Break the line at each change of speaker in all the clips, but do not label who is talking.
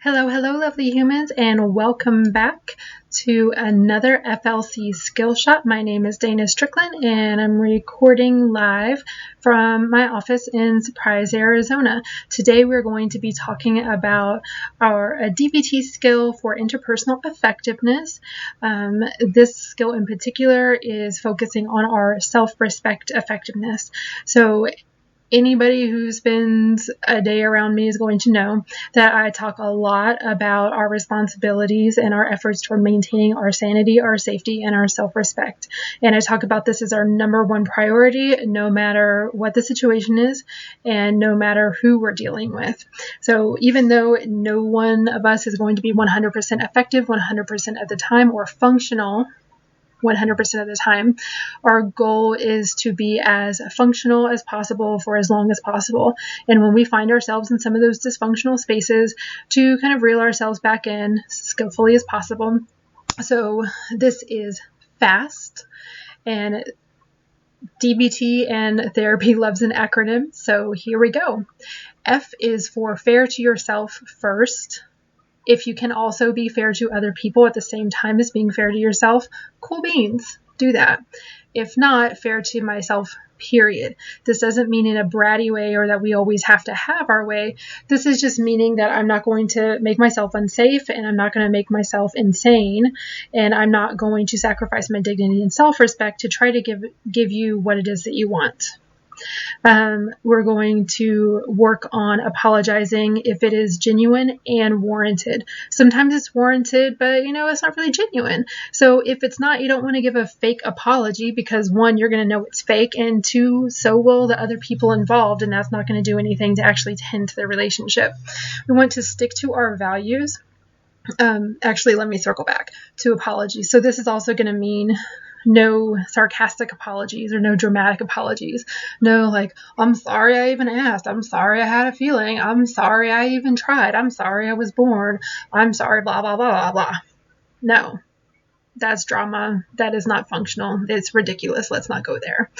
Hello, hello, lovely humans, and welcome back to another FLC skill shot. My name is Dana Strickland, and I'm recording live from my office in Surprise, Arizona. Today, we're going to be talking about our DBT skill for interpersonal effectiveness. This skill in particular is focusing on our self-respect effectiveness. So anybody who spends a day around me is going to know that I talk a lot about our responsibilities and our efforts toward maintaining our sanity, our safety, and our self-respect. And I talk about this as our number one priority, no matter what the situation is and no matter who we're dealing with. So even though no one of us is going to be 100% effective 100% of the time or functional 100% of the time, our goal is to be as functional as possible for as long as possible. And when we find ourselves in some of those dysfunctional spaces, to kind of reel ourselves back in skillfully as possible. So this is FAST, and DBT and therapy loves an acronym. So here we go. F is for fair to yourself first. If you can also be fair to other people at the same time as being fair to yourself, cool beans, do that. If not, fair to myself, period. This doesn't mean in a bratty way or that we always have to have our way. This is just meaning that I'm not going to make myself unsafe, and I'm not going to make myself insane, and I'm not going to sacrifice my dignity and self-respect to try to give you what it is that you want. We're going to work on apologizing if it is genuine and warranted. Sometimes it's warranted, but it's not really genuine. So if it's not, you don't want to give a fake apology because one, you're going to know it's fake, and two, so will the other people involved, and that's not going to do anything to actually tend to the relationship. We want to stick to our values. Actually, let me circle back to apologies. So this is also going to mean no sarcastic apologies or no dramatic apologies. No, like, I'm sorry I even asked. I'm sorry I had a feeling. I'm sorry I even tried. I'm sorry I was born. I'm sorry, blah, blah, blah, blah, blah. No, that's drama. That is not functional. It's ridiculous. Let's not go there.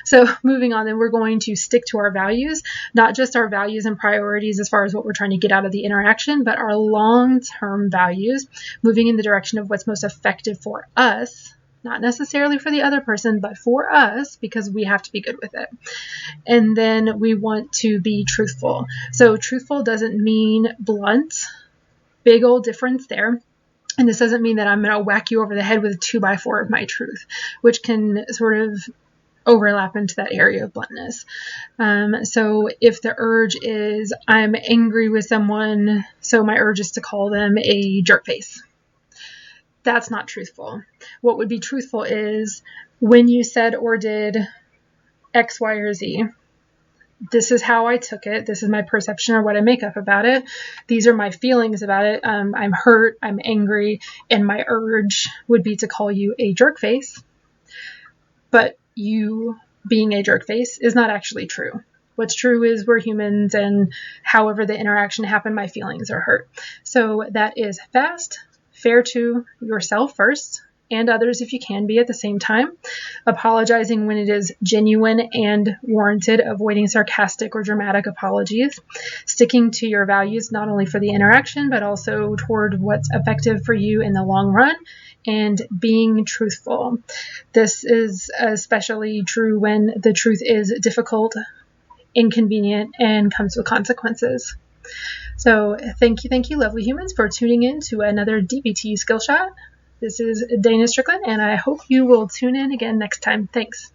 So moving on, then we're going to stick to our values, not just our values and priorities as far as what we're trying to get out of the interaction, but our long-term values, moving in the direction of what's most effective for us. Not necessarily for the other person, but for us, because we have to be good with it. And then we want to be truthful. So truthful doesn't mean blunt. Big old difference there. And this doesn't mean that I'm going to whack you over the head with a 2x4 of my truth, which can sort of overlap into that area of bluntness. So if the urge is I'm angry with someone, so my urge is to call them a jerk face. That's not truthful. What would be truthful is when you said or did X, Y, or Z, this is how I took it. This is my perception or what I make up about it. These are my feelings about it. I'm hurt, I'm angry, and my urge would be to call you a jerk face. But you being a jerk face is not actually true. What's true is we're humans, and however the interaction happened, my feelings are hurt. So that is FAST. Fair to yourself first and others if you can be at the same time. Apologizing when it is genuine and warranted, avoiding sarcastic or dramatic apologies. Sticking to your values not only for the interaction but also toward what's effective for you in the long run. And being truthful. This is especially true when the truth is difficult, inconvenient, and comes with consequences. So thank you, lovely humans, for tuning in to another DBT skill shot. This is Dana Strickland, and I hope you will tune in again next time. Thanks.